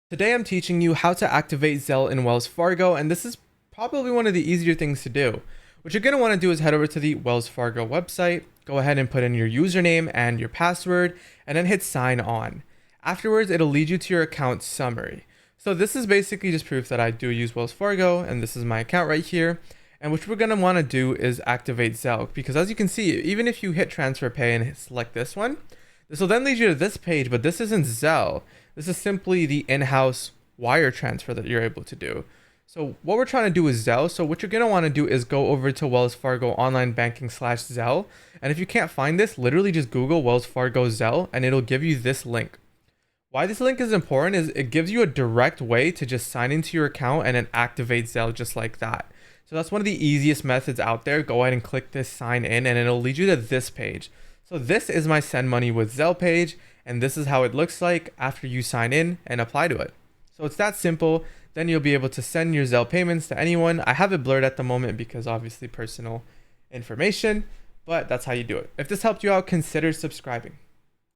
Today I'm teaching you how to activate Zelle in Wells Fargo, and this is probably one of the easier things to do. What you're going to want to do is head over to the Wells Fargo website, go ahead and put in your username and your password, and then hit sign on. Afterwards, it'll lead you to your account summary. So this is basically just proof that I do use Wells Fargo, and this is my account right here. And what we're going to want to do is activate Zelle, because as you can see, even if you hit transfer pay and select this one, this will then lead you to this page, but this isn't Zelle. This is simply the in-house wire transfer that you're able to do. So what we're trying to do is Zelle. So what you're going to want to do is go over to Wells Fargo Online Banking /Zelle. And if you can't find this, literally just Google Wells Fargo Zelle and it'll give you this link. Why this link is important is it gives you a direct way to just sign into your account and then activate Zelle just like that. So that's one of the easiest methods out there. Go ahead and click this sign in and it'll lead you to this page. So this is my send money with Zelle page, and this is how it looks like after you sign in and apply to it. So it's that simple. Then you'll be able to send your Zelle payments to anyone. I have it blurred at the moment because obviously personal information, but that's how you do it. If this helped you out, consider subscribing.